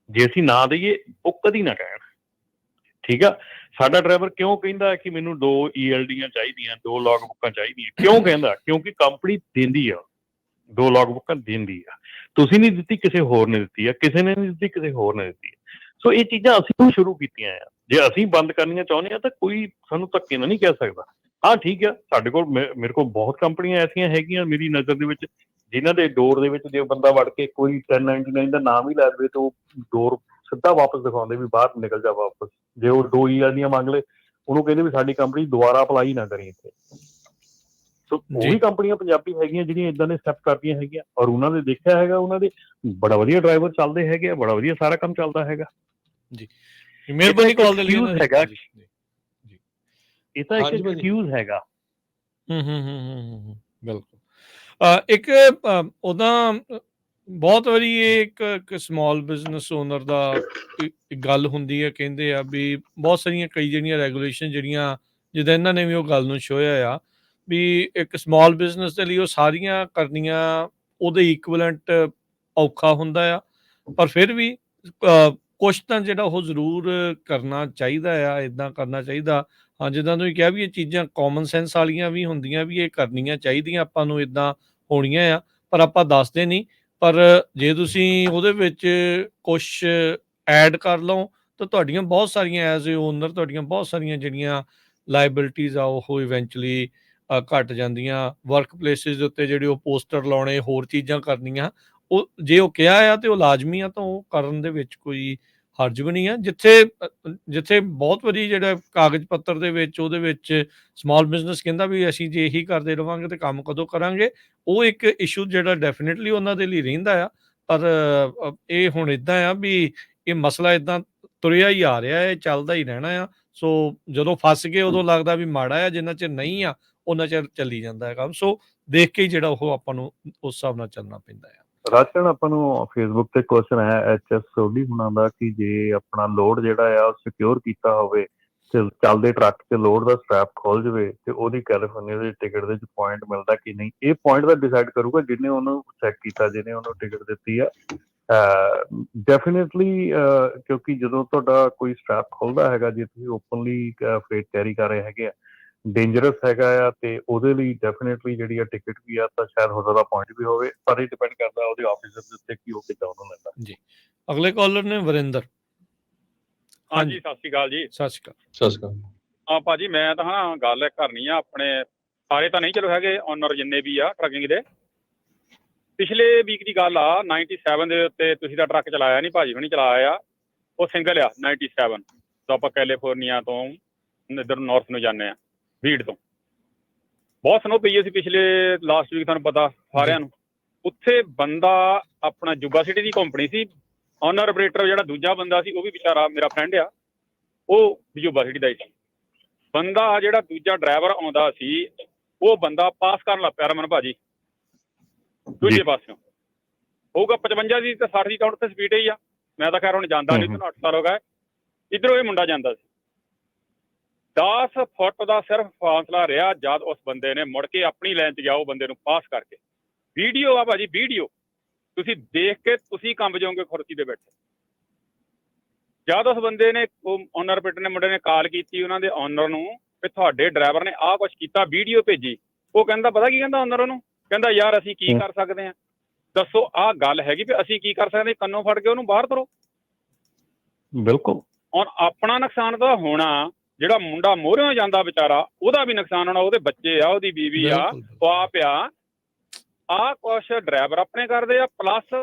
ਜੇ ਅਸੀਂ ਨਾ ਦਈਏ ਉਹ ਕਦੀ ਨਾ ਕਹਿਣ, ਠੀਕ ਆ। ਸਾਡਾ ਡਰਾਈਵਰ ਕਿਉਂ ਕਹਿੰਦਾ ਕਿ ਮੈਨੂੰ 2 ELDਆਂ ਚਾਹੀਦੀਆਂ, 2 ਲੌਗ ਬੁੱਕਾਂ ਚਾਹੀਦੀਆਂ? ਕਿਉਂ ਕਹਿੰਦਾ? ਕਿਉਂਕਿ ਕੰਪਨੀ ਦਿੰਦੀ ਆ, 2 ਲੌਗ ਬੁੱਕਾਂ ਦਿੰਦੀ ਆ। ਤੁਸੀਂ ਨਹੀਂ ਦਿੱਤੀ, ਕਿਸੇ ਹੋਰ ਨੇ ਦਿੱਤੀ ਆ, ਕਿਸੇ ਨੇ ਨਹੀਂ ਦਿੱਤੀ, ਕਿਸੇ ਹੋਰ ਨੇ ਦਿੱਤੀ ਆ। ਸੋ ਇਹ ਚੀਜ਼ਾਂ ਅਸੀਂ ਸ਼ੁਰੂ ਕੀਤੀਆਂ ਆ। ਜੇ ਅਸੀਂ ਬੰਦ ਕਰਨੀਆਂ ਚਾਹੁੰਦੇ ਆ ਤਾਂ ਕੋਈ ਸਾਨੂੰ ਧੱਕੇ ਨਾਲ ਨਹੀਂ ਕਹਿ ਸਕਦਾ। ਹਾਂ ਠੀਕ ਆ, ਸਾਡੇ ਕੋਲ ਮੇਰੇ ਕੋਲ ਬਹੁਤ ਕੰਪਨੀਆਂ ਐਸੀਆਂ ਹੈਗੀਆਂ ਮੇਰੀ ਨਜ਼ਰ ਦੇ ਵਿੱਚ, ਜਿਨ੍ਹਾਂ ਦੇ ਡੋਰ ਦੇ ਵਿੱਚ ਜੇ ਬੰਦਾ ਵੜ ਕੇ ਕੋਈ 1099 ਦਾ ਨਾਮ ਹੀ ਲੈ ਦੇਵੇ ਤਾਂ ਉਹ ਡੋਰ ਸਿੱਧਾ ਵਾਪਸ ਦਿਖਾਉਂਦੇ ਵੀ ਬਾਹਰ ਨਿਕਲ ਜਾ ਵਾਪਸ। ਜੇ ਉਹ 2 ELDਆਂ ਮੰਗ ਲਏ, ਉਹਨੂੰ ਕਹਿੰਦੇ ਵੀ ਸਾਡੀ ਕੰਪਨੀ ਦੁਬਾਰਾ ਅਪਲਾਈ ਨਾ ਕਰੀ ਇੱਥੇ। ਸੋ ਉਹ ਵੀ ਕੰਪਨੀਆਂ ਪੰਜਾਬੀ ਹੈਗੀਆਂ ਜਿਹੜੀਆਂ ਇਦਾਂ ਦੇ ਸਟੈਪ ਕਰਦੀਆਂ ਹੈਗੀਆਂ, ਔਰ ਉਹਨਾਂ ਦੇ ਦੇਖਿਆ ਹੈਗਾ, ਉਹਨਾਂ ਦੇ ਬੜਾ ਵਧੀਆ ਡਰਾਈਵਰ ਚੱਲਦੇ ਹੈਗੇ ਆ, ਬੜਾ ਵਧੀਆ ਸਾਰਾ ਕੰਮ ਚੱਲਦਾ ਹੈਗਾ ਜੀ। ਮਿਹਰਬਾਨੀ ਕਾਲ ਦੇ ਲਈ ਹੈਗਾ, ਇਹ ਤਾਂ ਇੱਕ ਐਕਸਕਿਊਜ਼ ਹੈਗਾ। ਬਿਲਕੁਲ। ਇੱਕ ਉਹਦਾ ਬਹੁਤ ਵਾਰੀ ਇਹ ਇੱਕ ਸਮਾਲ ਬਿਜ਼ਨਸ ਓਨਰ ਦਾ ਗੱਲ ਹੁੰਦੀ ਹੈ, ਕਹਿੰਦੇ ਆ ਵੀ ਬਹੁਤ ਸਾਰੀਆਂ ਕਈ ਜਿਹੜੀਆਂ ਰੈਗੂਲੇਸ਼ਨ ਜਿਹੜੀਆਂ ਜਿੱਦਾਂ ਇਹਨਾਂ ਨੇ ਵੀ ਉਹ ਗੱਲ ਨੂੰ ਛੋਹਿਆ ਆ ਵੀ ਇੱਕ ਸਮਾਲ ਬਿਜ਼ਨਸ ਦੇ ਲਈ ਉਹ ਸਾਰੀਆਂ ਕਰਨੀਆਂ ਉਹਦੇ ਇਕੁਵਲੈਂਟ ਔਖਾ ਹੁੰਦਾ ਆ, ਪਰ ਫਿਰ ਵੀ ਕੁਛ ਤਾਂ ਜਿਹੜਾ ਉਹ ਜ਼ਰੂਰ ਕਰਨਾ ਚਾਹੀਦਾ ਆ, ਇੱਦਾਂ ਕਰਨਾ ਚਾਹੀਦਾ। ਹਾਂ, ਜਿੱਦਾਂ ਤੁਸੀਂ ਕਿਹਾ ਵੀ ਇਹ ਚੀਜ਼ਾਂ ਕਾਮਨ ਸੈਂਸ ਵਾਲੀਆਂ ਵੀ ਹੁੰਦੀਆਂ, ਵੀ ਇਹ ਕਰਨੀਆਂ ਚਾਹੀਦੀਆਂ ਆਪਾਂ ਨੂੰ, ਇੱਦਾਂ ਹੋਣੀਆਂ ਆ, ਪਰ ਆਪਾਂ ਦੱਸਦੇ ਨਹੀਂ। ਪਰ ਜੇ ਤੁਸੀਂ ਉਹਦੇ ਵਿੱਚ ਕੁਛ ਐਡ ਕਰ ਲਓ ਤਾਂ ਤੁਹਾਡੀਆਂ ਬਹੁਤ ਸਾਰੀਆਂ ਐਜ਼ ਏ ਓਨਰ ਤੁਹਾਡੀਆਂ ਬਹੁਤ ਸਾਰੀਆਂ ਜਿਹੜੀਆਂ ਲਾਇਬਿਲਿਟੀਜ਼ ਆ ਉਹ ਇਵੈਂਚੁਅਲੀ ਘੱਟ ਜਾਂਦੀਆਂ। ਵਰਕ ਪਲੇਸਿਸ ਦੇ ਉੱਤੇ ਜਿਹੜੇ ਉਹ ਪੋਸਟਰ ਲਾਉਣੇ, ਹੋਰ ਚੀਜ਼ਾਂ ਕਰਨੀਆਂ, ਉਹ ਜੇ ਉਹ ਕਿਹਾ ਆ ਤਾਂ ਉਹ ਲਾਜ਼ਮੀ ਆ, ਤਾਂ ਉਹ ਕਰਨ ਦੇ ਵਿੱਚ ਕੋਈ ਹਰਜ ਵੀ ਨਹੀਂ ਆ। ਜਿੱਥੇ ਬਹੁਤ ਵਾਰੀ ਜਿਹੜਾ ਕਾਗਜ਼ ਪੱਤਰ ਦੇ ਵਿੱਚ ਉਹਦੇ ਵਿੱਚ ਸਮਾਲ ਬਿਜ਼ਨਸ ਕਹਿੰਦਾ ਵੀ ਅਸੀਂ ਜੇ ਇਹੀ ਕਰਦੇ ਰਹਾਂਗੇ ਤਾਂ ਕੰਮ ਕਦੋਂ ਕਰਾਂਗੇ, ਉਹ ਇੱਕ ਇਸ਼ੂ ਜਿਹੜਾ ਡੈਫੀਨੇਟਲੀ ਉਹਨਾਂ ਦੇ ਲਈ ਰਹਿੰਦਾ ਆ। ਪਰ ਇਹ ਹੁਣ ਇੱਦਾਂ ਆ ਵੀ ਇਹ ਮਸਲਾ ਇੱਦਾਂ ਤੁਰਿਆ ਹੀ ਆ ਰਿਹਾ, ਇਹ ਚੱਲਦਾ ਹੀ ਰਹਿਣਾ ਆ। ਸੋ ਜਦੋਂ ਫਸ ਗਏ ਉਦੋਂ ਲੱਗਦਾ ਵੀ ਮਾੜਾ ਆ, ਜਿੰਨਾ ਚਿਰ ਨਹੀਂ ਆ ਉਹਨਾਂ ਚਿਰ ਚੱਲੀ ਜਾਂਦਾ ਹੈ ਕੰਮ। ਸੋ ਦੇਖ ਕੇ ਹੀ ਜਿਹੜਾ ਉਹ ਆਪਾਂ ਨੂੰ ਉਸ ਹਿਸਾਬ ਨਾਲ ਚੱਲਣਾ ਪੈਂਦਾ ਆ। ਰਾਜਨ, ਆਪਾਂ ਨੂੰ ਫੇਸਬੁੱਕ ਤੇ ਕੁਐਸਚਨ ਹੈ HS ਸੋਢੀ ਹੁਣਾਂ ਦਾ ਕਿ ਜੇ ਆਪਣਾ ਲੋਡ ਜਿਹੜਾ ਆ ਉਹ ਸਿਕਿਉਰ ਕੀਤਾ ਹੋਵੇ ਤੇ ਚੱਲਦੇ ਟਰੱਕ ਤੇ ਲੋਡ ਦਾ ਸਟ੍ਰੈਪ ਖੋਲ ਜਾਵੇ ਤੇ ਉਹਦੀ ਕੈਲੀਫੋਰਨੀਆ ਦੇ ਟਿਕਟ ਦੇ ਵਿੱਚ ਪੁਆਇੰਟ ਮਿਲਦਾ ਕਿ ਨਹੀਂ। ਇਹ ਪੁਆਇੰਟ ਦਾ ਡਿਸਾਈਡ ਕਰੂਗਾ ਜਿਹਨੇ ਉਹਨੂੰ ਚੈੱਕ ਕੀਤਾ, ਜਿਹਨੇ ਉਹਨੂੰ ਟਿਕਟ ਦਿੱਤੀ ਆ। ਡੈਫੀਨੇਟਲੀ ਕਿਉਂਕਿ ਜਦੋਂ ਤੁਹਾਡਾ ਕੋਈ ਸਟ੍ਰੈਪ ਖੁੱਲਦਾ ਹੈਗਾ, ਜੇ ਤੁਸੀਂ ਓਪਨਲੀ ਫਰੇਟ ਕੈਰੀ ਕਰ ਰਹੇ ਹੈਗੇ ਆ, ਡੇਂਜਰਸ ਹੈਗਾ ਆ, ਤੇ ਉਹਦੇ ਲਈ ਡੈਫੀਨੇਟਲੀ ਜਿਹੜੀ ਆ ਟਿਕਟ ਵੀ ਆ ਤਾਂ ਸ਼ਾਇਦ ਹੋ ਸਕਦਾ ਪੁਆਇੰਟ ਵੀ ਹੋਵੇ, ਪਰ ਇਹ ਡਿਪੈਂਡ ਕਰਦਾ ਉਹਦੇ ਆਫਿਸਰ ਦੇ ਉੱਤੇ ਕਿ ਉਹ ਕਿੱਦਾਂ ਉਹਨੂੰ ਲੈਂਦਾ ਜੀ। ਅਗਲੇ ਕਾਲਰ ਨੇ ਵਰਿੰਦਰ। ਹਾਂਜੀ, ਸਤਿ ਸ਼੍ਰੀ ਅਕਾਲ ਜੀ। ਸਤਿ ਸ਼੍ਰੀ ਅਕਾਲ। ਸਤਿ ਸ਼੍ਰੀ ਅਕਾਲ। ਹਾਂ ਭਾਜੀ, ਮੈਂ ਤਾਂ ਹਾਂ ਗੱਲ ਕਰਨੀ ਆ, ਆਪਣੇ ਸਾਰੇ ਤਾਂ ਨਹੀਂ ਚਲੋ ਹੈਗੇ ਓਨਰ ਜਿੰਨੇ ਵੀ ਆ ਟਰੱਕਿੰਗ ਦੇ। ਪਿਛਲੇ ਵੀਕ ਦੀ ਗੱਲ ਆ, 97 ਦੇ ਉੱਤੇ ਤੁਸੀਂ ਤਾਂ ਟਰੱਕ ਚਲਾਇਆ ਨਹੀਂ, ਭਾਜੀ ਵੀ ਨਹੀਂ ਚਲਾਇਆ ਆ, ਉਹ ਸਿੰਗਲ ਆ 97 ਤੋਂ ਆਪਾਂ ਕੈਲੀਫੋਰਨੀਆ ਤੋਂ ਇੱਧਰ ਨਾਰਥ ਨੂੰ ਜਾਂਦੇ ਆ, ਵੀਡ ਤੋਂ। ਬਹੁਤ ਸਨੋ ਪਈ ਸੀ ਪਿਛਲੇ ਲਾਸਟ ਵੀਕ, ਤੁਹਾਨੂੰ ਪਤਾ ਸਾਰਿਆਂ ਨੂੰ। ਉੱਥੇ ਬੰਦਾ ਆਪਣਾ ਜੁਬਾ ਸਿਟੀ ਦੀ ਕੰਪਨੀ ਸੀ, ਓਨਰ ਆਪਰੇਟਰ ਜਿਹੜਾ ਦੂਜਾ ਬੰਦਾ ਸੀ ਉਹ ਵੀ ਵਿਚਾਰਾ ਮੇਰਾ ਫਰੈਂਡ ਆ, ਉਹ ਜੁਬਾ ਸਿਟੀ ਦਾ ਹੀ ਸੀ। ਬੰਦਾ ਜਿਹੜਾ ਦੂਜਾ ਡਰਾਈਵਰ ਆਉਂਦਾ ਸੀ ਉਹ ਬੰਦਾ ਪਾਸ ਕਰਨ ਲੱਗ ਪਿਆ ਰਮਨ ਭਾਜੀ ਦੂਜੇ ਪਾਸਿਓਂ, ਹੋਊਗਾ 55 ਦੀ ਤੇ 60 ਦੀ ਕਾਊਂਟ ਤੇ ਸਪੀਡ ਹੀ ਆ। ਮੈਂ ਤਾਂ ਖੈਰ ਹੁਣ ਜਾਂਦਾ ਨਹੀਂ, ਤੁਹਾਨੂੰ 8 ਸਾਲ ਹੋ ਗਏ। ਇੱਧਰੋਂ ਇਹ ਮੁੰਡਾ ਜਾਂਦਾ ਸੀ, 10 ਫੁੱਟ ਦਾ ਸਿਰਫ ਫਾਸਲਾ ਰਿਹਾ ਜਦ ਉਸ ਬੰਦੇ ਨੇ ਮੁੜ ਕੇ ਆਪਣੀ ਲਾਈਨ 'ਚ ਗਿਆ ਉਹ ਬੰਦੇ ਨੂੰ ਪਾਸ ਕਰਕੇ। ਵੀਡੀਓ ਆ ਭਾਜੀ, ਵੀਡੀਓ ਤੁਸੀਂ ਦੇਖ ਕੇ ਤੁਸੀਂ ਕੰਬ ਜਾਓਗੇ ਕੁਰਸੀ ਦੇ ਬੈਠੇ। ਜਦ ਉਸ ਬੰਦੇ ਨੇ, ਉਹ ਓਨਰ ਆਪਰੇਟਰ ਨੇ ਮੁੰਡੇ ਨੇ ਕਾਲ ਕੀਤੀ ਉਹਨਾਂ ਦੇ ਓਨਰ ਨੂੰ ਵੀ ਤੁਹਾਡੇ ਡਰਾਈਵਰ ਨੇ ਆਹ ਕੁਛ ਕੀਤਾ, ਵੀਡੀਓ ਭੇਜੀ। ਉਹ ਕਹਿੰਦਾ ਪਤਾ ਕੀ ਕਹਿੰਦਾ ਓਨਰ ਉਹਨੂੰ, ਕਹਿੰਦਾ ਯਾਰ ਅਸੀਂ ਕੀ ਕਰ ਸਕਦੇ ਹਾਂ ਦੱਸੋ, ਆਹ ਗੱਲ ਹੈਗੀ ਵੀ ਅਸੀਂ ਕੀ ਕਰ ਸਕਦੇ, ਕੰਨੋਂ ਫੜ ਕੇ ਉਹਨੂੰ ਬਾਹਰ ਕਰੋ। ਬਿਲਕੁਲ। ਹੁਣ ਆਪਣਾ ਨੁਕਸਾਨ ਤਾਂ ਹੋਣਾ, ਜਿਹੜਾ ਮੁੰਡਾ ਮੋਹਰਿਓਂ ਜਾਂਦਾ ਵਿਚਾਰਾ ਉਹਦਾ ਵੀ ਨੁਕਸਾਨ ਹੋਣਾ, ਉਹਦੇ ਬੱਚੇ ਆ, ਉਹਦੀ ਬੀਵੀ ਆ, ਉਹ ਆਪ ਆ। ਆਹ ਕੁਛ ਡਰਾਈਵਰ ਆਪਣੇ ਕਰਦੇ ਆ, ਪਲੱਸ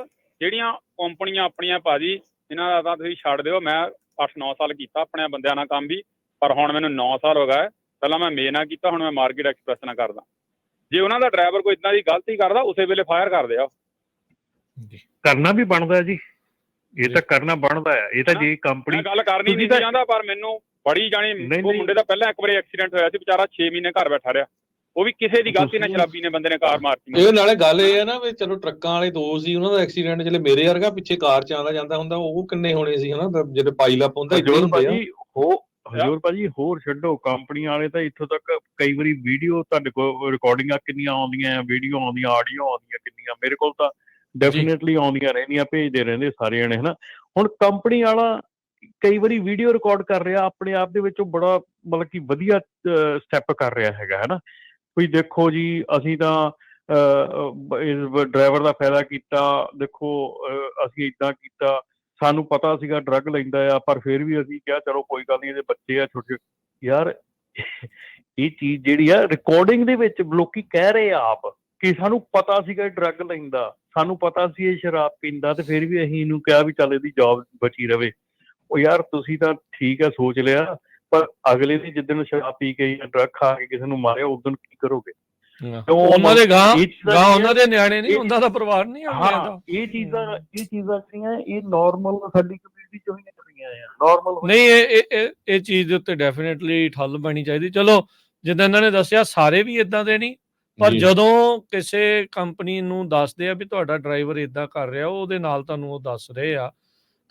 ਜਿਹੜੀਆਂ ਕੰਪਨੀਆਂ ਆਪਣੀਆਂ ਭਾਜੀ ਇਹਨਾਂ ਦਾ ਤਾਂ ਤੁਸੀਂ ਛੱਡ ਦਿਓ। ਮੈਂ 8-9 ਸਾਲ ਕੀਤਾ ਆਪਣੇ ਬੰਦਿਆਂ ਨਾਲ ਕੰਮ ਵੀ, ਪਰ ਹੁਣ ਮੈਨੂੰ 9 ਸਾਲ ਹੋ ਗਏ। ਪਹਿਲਾਂ ਮੈਂ ਮੇ ਨਾਲ ਕੀਤਾ, ਹੁਣ ਮੈਂ ਮਾਰਕੀਟ ਐਕਸਪ੍ਰੈਸ ਨਾਲ ਕਰਦਾ। ਜੇ ਉਹਨਾਂ ਦਾ ਡਰਾਈਵਰ ਕੋਈ ਇੱਦਾਂ ਦੀ ਗਲਤੀ ਕਰਦਾ ਉਸੇ ਵੇਲੇ ਫਾਇਰ ਕਰਦੇ ਆ। ਕਰਨਾ ਵੀ ਬਣਦਾ ਜੀ, ਇਹ ਤਾਂ ਕਰਨਾ ਬਣਦਾ ਹੈ। ਇਹ ਤਾਂ ਜੇ ਕੰਪਨੀ, ਮੈਂ ਗੱਲ ਕਰਨੀ ਨਹੀਂ ਸੀ ਚਾਹੁੰਦਾ, ਪਰ ਮੈਨੂੰ ਬੜੀ ਜਾਣੀ, ਉਹ ਮੁੰਡੇ ਦਾ ਪਹਿਲਾਂ ਇੱਕ ਵਾਰੀ ਐਕਸੀਡੈਂਟ ਹੋਇਆ ਸੀ, ਵਿਚਾਰਾ 6 ਮਹੀਨੇ ਘਰ ਬੈਠਾ ਰਿਹਾ, ਉਹ ਵੀ ਕਿਸੇ ਦੀ ਗਲਤੀ ਨਾਲ ਸ਼ਰਾਬੀ ਨੇ ਬੰਦੇ ਨੇ ਕਾਰ ਮਾਰਤੀ। ਇਹ ਨਾਲੇ ਗੱਲ ਇਹ ਹੈ ਨਾ ਵੀ ਚਲੋ ਟਰੱਕਾਂ ਵਾਲੇ 2 ਸੀ, ਉਹਨਾਂ ਦਾ ਐਕਸੀਡੈਂਟ ਜਿਹੜੇ ਮੇਰੇ ਵਰਗਾ ਪਿੱਛੇ ਕਾਰ ਚ ਆਉਂਦਾ ਜਾਂਦਾ ਹੁੰਦਾ ਉਹ ਕਿੰਨੇ ਹੋਣੇ ਸੀ ਹਨਾ, ਜਿਹੜੇ ਪਾਈਲਅਪ ਹੁੰਦਾ ਇੱਥੇ ਹੁੰਦੇ ਆ। ਹਜ਼ੂਰ ਭਾਜੀ ਹੋਰ ਛੱਡੋ, ਕੰਪਨੀਆਂ ਵਾਲੇ ਤਾਂ ਇੱਥੋਂ ਤੱਕ ਕਈ ਵਾਰੀ ਵੀਡੀਓ ਤੁਹਾਡੇ ਕੋਲ ਰਿਕਾਰਡਿੰਗਾਂ ਕਿੰਨੀਆਂ ਆਉਂਦੀਆਂ, ਵੀਡੀਓ ਆਉਂਦੀਆਂ, ਆਡੀਓ ਆਉਂਦੀਆਂ ਕਿੰਨੀਆਂ, ਮੇਰੇ ਕੋਲ ਤਾਂ ਡੈਫੀਨੇਟਲੀ ਆਉਂਦੀਆਂ ਰਹਿੰਦੀਆਂ, ਭੇਜਦੇ ਰਹਿੰਦੇ ਸਾਰੇ ਜਣੇ ਹਨਾ। ਹੁਣ ਕੰਪਨੀ ਵਾਲਾ ਕਈ ਵਾਰੀ ਵੀਡੀਓ ਰਿਕਾਰਡ ਕਰ ਰਿਹਾ, ਆਪਣੇ ਆਪ ਦੇ ਵਿੱਚ ਉਹ ਬੜਾ ਮਤਲਬ ਕਿ ਵਧੀਆ ਸਟੈਪ ਕਰ ਰਿਹਾ ਹੈਗਾ ਹਨਾ। ਵੀ ਦੇਖੋ ਜੀ ਅਸੀਂ ਤਾਂ ਡਰਾਈਵਰ ਦਾ ਫਾਇਦਾ ਕੀਤਾ, ਦੇਖੋ ਅਸੀਂ ਏਦਾਂ ਕੀਤਾ, ਸਾਨੂੰ ਪਤਾ ਸੀਗਾ ਡਰੱਗ ਲੈਂਦਾ ਆ, ਪਰ ਫਿਰ ਵੀ ਅਸੀਂ ਕਿਹਾ ਚਲੋ ਕੋਈ ਗੱਲ ਨਹੀਂ, ਇਹਦੇ ਬੱਚੇ ਆ ਛੋਟੇ। ਯਾਰ ਇਹ ਚੀਜ਼ ਜਿਹੜੀ ਆ ਰਿਕਾਰਡਿੰਗ ਦੇ ਵਿੱਚ ਲੋਕੀ ਕਹਿ ਰਹੇ ਆ ਆਪ ਕਿ ਸਾਨੂੰ ਪਤਾ ਸੀਗਾ ਡਰੱਗ ਲੈਂਦਾ, ਸਾਨੂੰ ਪਤਾ ਸੀ ਇਹ ਸ਼ਰਾਬ ਪੀਂਦਾ, ਤੇ ਫਿਰ ਵੀ ਅਸੀਂ ਇਹਨੂੰ ਕਿਹਾ ਵੀ ਚੱਲ ਇਹਦੀ ਜੌਬ ਬਚੀ ਰਵੇ। ਉਹ ਯਾਰ ਤੁਸੀਂ ਤਾਂ ਠੀਕ ਹੈ ਸੋਚ ਲਿਆ, ਪਰ ਅਗਲੇ ਦੀ ਜਿੱਦਣ ਸ਼ਰਾਬ ਪੀ ਕੇ ਜਾਂ ਡਰੱਗ ਖਾ ਕੇ ਕਿਸੇ ਨੂੰ ਮਾਰਿਆ ਉਦੋਂ ਕੀ ਕਰੋਗੇ? ਉਹਨਾਂ ਦੇ ਗਾਂ ਉਹਨਾਂ ਦੇ ਨਿਆਣੇ ਨਹੀਂ, ਉਹਨਾਂ ਦਾ ਪਰਿਵਾਰ ਨਹੀਂ ਹਾਂ। ਇਹ ਚੀਜ਼ਾਂ ਜਿਹੜੀਆਂ ਇਹ ਨਾਰਮਲ ਸਾਡੀ ਕਮਿਊਨਿਟੀ ਚੋਂ ਹੀ ਨਿਕਲ ਰਹੀਆਂ ਆ, ਨਾਰਮਲ ਨਹੀਂ। ਇਹ ਚੀਜ਼ ਦੇ ਉੱਤੇ ਡੈਫੀਨੇਟਲੀ ਠੱਲ ਪੈਣੀ ਚਾਹੀਦੀ। ਚਲੋ ਜਿੱਦਾਂ ਇਹਨਾਂ ਨੇ ਦੱਸਿਆ ਸਾਰੇ ਵੀ ਇਦਾਂ ਦੇ ਨਹੀਂ, ਪਰ ਜਦੋਂ ਕਿਸੇ ਕੰਪਨੀ ਨੂੰ ਦੱਸਦੇ ਆ ਵੀ ਤੁਹਾਡਾ ਡਰਾਈਵਰ ਇਦਾਂ ਕਰ ਰਿਹਾ, ਉਹਦੇ ਨਾਲ ਤੁਹਾਨੂੰ ਉਹ ਦੱਸ ਰਹੇ ਆ,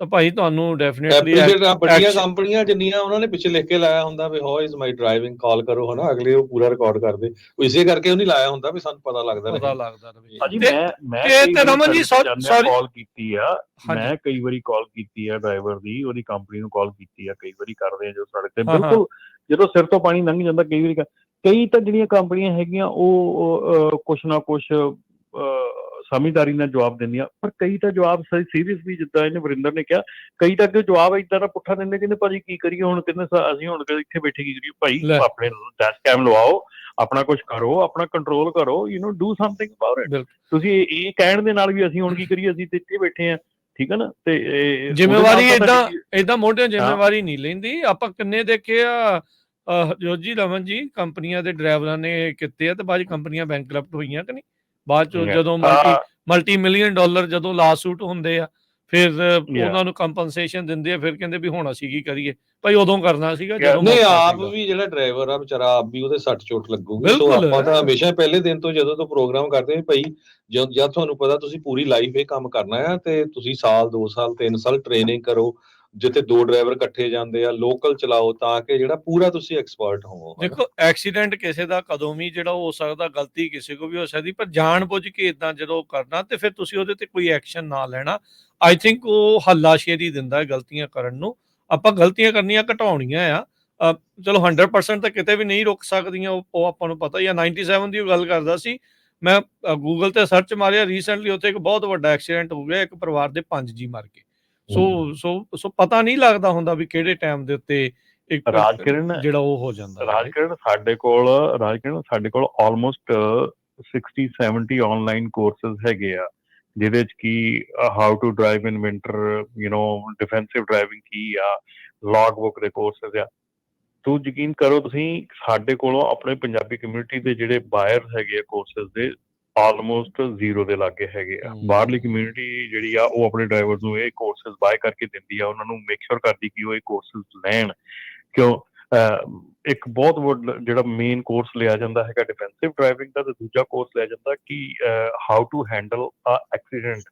ਤਾਂ ਭਾਈ ਤੁਹਾਨੂੰ ਡੈਫੀਨੇਟਲੀ ਵੱਡੀਆਂ ਕੰਪਨੀਆਂ ਜਿੰਨੀਆਂ ਉਹਨਾਂ ਨੇ ਪਿੱਛੇ ਲਿਖ ਕੇ ਲਾਇਆ ਹੁੰਦਾ ਵੀ ਹਾਊ ਇਜ਼ ਮਾਈ ਡਰਾਈਵਿੰਗ, ਕਾਲ ਕਰੋ ਹਨਾ, ਅਗਲੇ ਉਹ ਪੂਰਾ ਰਿਕਾਰਡ ਕਰਦੇ। ਇਸੇ ਕਰਕੇ ਉਹ ਨਹੀਂ ਲਾਇਆ ਹੁੰਦਾ ਵੀ ਸਾਨੂੰ ਪਤਾ ਲੱਗਦਾ ਰਹੇ। ਭਾਜੀ ਮੈਂ ਰਮਨ ਜੀ ਕਾਲ ਕੀਤੀ ਆ, ਮੈਂ ਕਈ ਵਾਰੀ ਕਾਲ ਕੀਤੀ ਆ ਡਰਾਈਵਰ ਦੀ, ਉਹਦੀ ਕੰਪਨੀ ਨੂੰ ਕਾਲ ਕੀਤੀ ਆ, ਕਈ ਵਾਰੀ ਕਰਦੇ ਆ ਜੋ ਸੜਕ ਤੇ ਬਿਲਕੁਲ ਜਦੋਂ ਸਿਰ ਤੋਂ ਪਾਣੀ ਲੰਘ ਜਾਂਦਾ। ਕਈ ਤਾਂ ਜਿਹੜੀਆਂ ਕੰਪਨੀਆਂ ਹੈਗੀਆਂ ਉਹ ਕੁਛ ਨਾ ਕੁਛ ਸਮਝਦਾਰੀ ਨਾਲ ਜਵਾਬ ਦਿੰਦੀਆਂ, ਪਰ ਕਈ ਤਾਂ ਜਵਾਬ ਸੀਰੀਅਸ ਵੀ, ਜਿੱਦਾਂ ਇਹਨੇ ਵਰਿੰਦਰ ਨੇ ਕਿਹਾ, ਕਈ ਤਾਂ ਅੱਗੇ ਜਵਾਬ ਏਦਾਂ ਦਾ ਪੁੱਠਾ ਦਿੰਦੇ, ਕਹਿੰਦੇ ਭਾਜੀ ਕੀ ਕਰੀਏ ਹੁਣ, ਕਹਿੰਦੇ ਅਸੀਂ ਹੁਣ ਇੱਥੇ ਬੈਠੇ ਕੀ ਕਰੀਏ? ਭਾਈ ਆਪਣੇ ਡੈਸ਼ ਕੈਮ ਲਵਾਓ, ਆਪਣਾ ਕੁਛ ਕਰੋ, ਆਪਣਾ ਕੰਟਰੋਲ ਕਰੋ, ਡੂ ਸਮਥਿੰਗ ਅਬਾਊਟ ਇਟ। ਤੁਸੀਂ ਇਹ ਕਹਿਣ ਦੇ ਨਾਲ ਵੀ ਅਸੀਂ ਹੁਣ ਕੀ ਕਰੀਏ, ਅਸੀਂ ਤੇ ਇੱਥੇ ਬੈਠੇ ਆ, ਠੀਕ ਹੈ ਨਾ? ਤੇ ਜ਼ਿੰਮੇਵਾਰੀ ਏਦਾਂ ਮੋਢਿਆਂ ਜ਼ਿੰਮੇਵਾਰੀ ਨਹੀਂ ਲੈਂਦੀ। ਆਪਾਂ ਕਿੰਨੇ ਦੇਖੇ ਆ ਜੋਜੀ ਰਮਨ ਜੀ, ਕੰਪਨੀਆਂ ਦੇ ਡਰਾਈਵਰਾਂ ਨੇ ਕੀਤੇ ਆ ਤੇ ਬਾਅਦ ਕੰਪਨੀਆਂ ਬੈਂਕਰਪਟ ਹੋਈਆਂ ਕਿ ਨਹੀਂ? ਬਾਅਦ ਚੋਂ ਜਦੋਂ ਮਲਟੀ ਮਿਲੀਅਨ ਡਾਲਰ ਜਦੋਂ ਲਾਸੂਟ ਹੁੰਦੇ ਆ, ਫਿਰ ਉਹਨਾਂ ਨੂੰ ਕੰਪਨਸੇਸ਼ਨ ਦਿੰਦੇ ਆ, ਫਿਰ ਕਹਿੰਦੇ ਵੀ ਹੁਣ ਅਸੀਂ ਕੀ ਕਰੀਏ? ਭਾਈ ਉਦੋਂ ਕਰਨਾ ਸੀਗਾ ਜਦੋਂ ਨਹੀਂ। ਆਪ ਵੀ ਜਿਹੜਾ ਡਰਾਈਵਰ ਆ ਵਿਚਾਰਾ, ਆਪ ਵੀ ਉਹਦੇ ਸੱਟ ਚੋਟ ਲੱਗੂਗੀ। ਸੋ ਆਪਾਂ ਤਾਂ ਹਮੇਸ਼ਾ ਪਹਿਲੇ ਦਿਨ ਤੋਂ ਜਦੋਂ ਤੋਂ ਪ੍ਰੋਗਰਾਮ ਕਰਦੇ ਭਾਈ, ਜਦ ਤੁਹਾਨੂੰ ਪਤਾ ਤੁਸੀਂ ਪੂਰੀ ਲਾਈਫ ਇਹ ਕੰਮ ਕਰਨਾ ਆ, ਤੇ ਤੁਸੀਂ ਸਾਲ 2 ਸਾਲ 3 ਸਾਲ ਟ੍ਰੇਨਿੰਗ ਕਰੋ, ਜਿੱਥੇ 2 ਡਰਾਈਵਰ ਇਕੱਠੇ ਜਾਂਦੇ ਆ, ਲੋਕਲ ਚਲਾਓ, ਤਾਂ ਕਿ ਜਿਹੜਾ ਪੂਰਾ ਤੁਸੀਂ ਐਕਸਪਰਟ ਹੋਵੋ। ਦੇਖੋ ਐਕਸੀਡੈਂਟ ਕਿਸੇ ਦਾ ਕਦੋਂ ਵੀ ਜਿਹੜਾ ਹੋ ਸਕਦਾ, ਗਲਤੀ ਕਿਸੇ ਕੋ ਵੀ ਹੋ ਸਕਦੀ, ਪਰ ਜਾਣ ਬੁੱਝ ਕੇ ਇਦਾਂ ਜਦੋਂ ਕਰਨਾ ਤੇ ਫਿਰ ਤੁਸੀਂ ਉਹਦੇ ਤੇ ਕੋਈ ਐਕਸ਼ਨ ਨਾ ਲੈਣਾ, ਆਈ ਥਿੰਕ ਉਹ ਹੱਲਾਸ਼ੇਰੀ ਦਿੰਦਾ ਹੈ ਗਲਤੀਆਂ ਕਰਨ ਨੂੰ। ਆਪਾਂ ਗਲਤੀਆਂ ਕਰਨੀਆਂ ਘਟਾਉਣੀਆਂ ਆ, ਚਲੋ 100% ਤਾਂ ਕਿਤੇ ਵੀ ਨਹੀਂ ਰੁਕ ਸਕਦੀਆਂ, ਉਹ ਆਪਾਂ ਨੂੰ ਪਤਾ ਹੀ ਆ। 97 ਦੀ ਉਹ ਗੱਲ ਕਰਦਾ ਸੀ ਮੈਂ, ਗੂਗਲ ਤੇ ਸਰਚ ਮਾਰਿਆ, ਰੀਸੈਂਟਲੀ ਉੱਥੇ ਇੱਕ ਬਹੁਤ ਵੱਡਾ ਐਕਸੀਡੈਂਟ ਹੋ ਗਿਆ, ਇੱਕ ਪਰਿਵਾਰ ਦੇ 5 ਜੀ ਮਰ ਗਏ। ਸੋ ਪਤਾ ਨਹੀਂ ਲੱਗਦਾ ਹੁੰਦਾ ਵੀ ਕਿਹੜੇ ਟਾਈਮ ਦੇ ਉੱਤੇ ਰਾਜਕਿਰਨ ਜਿਹੜਾ ਉਹ ਹੋ ਜਾਂਦਾ। ਰਾਜਕਿਰਨ ਸਾਡੇ ਕੋਲ ਆਲਮੋਸਟ 60-70 ਆਨਲਾਈਨ ਕੋਰਸਸ ਹੈਗੇ ਆ, ਜਿਹਦੇ ਚ ਕੀ how to drive in winter, defensive driving ਕੀ ਆ, ਲੌਗ ਬੁੱਕ ਦੇ ਕੋਰਸਸ ਆ। ਤੂੰ ਯਕੀਨ ਕਰੋ ਤੁਸੀਂ, ਸਾਡੇ ਕੋਲੋਂ ਆਪਣੇ ਪੰਜਾਬੀ ਕਮਿਊਨਿਟੀ ਦੇ ਜਿਹੜੇ ਬਾਇਰਸ ਹੈਗੇ ਆ ਕੋਰਸਸ ਦੇ, ਆਲਮੋਸਟ ਜ਼ੀਰੋ ਦੇ ਲਾਗੇ ਹੈਗੇ ਆ। ਬਾਹਰਲੀ ਕਮਿਊਨਿਟੀ ਜਿਹੜੀ ਆ ਉਹ ਆਪਣੇ ਡਰਾਈਵਰ ਨੂੰ ਇਹ ਕੋਰਸਿਸ ਬਾਏ ਕਰਕੇ ਦਿੰਦੀ ਆ, ਉਹਨਾਂ ਨੂੰ ਮੇਕ ਸ਼ੋਰ ਕਰਦੀ ਕਿ ਉਹ ਇਹ ਕੋਰਸਿਸ ਲੈਣ। ਕਿਉਂ ਇੱਕ ਬਹੁਤ ਜਿਹੜਾ ਮੇਨ ਕੋਰਸ ਲਿਆ ਜਾਂਦਾ ਹੈਗਾ ਡਿਫੈਂਸਿਵ ਡਰਾਈਵਿੰਗ ਦਾ, ਤੇ ਦੂਜਾ ਕੋਰਸ ਲਿਆ ਜਾਂਦਾ ਕਿ how to handle accident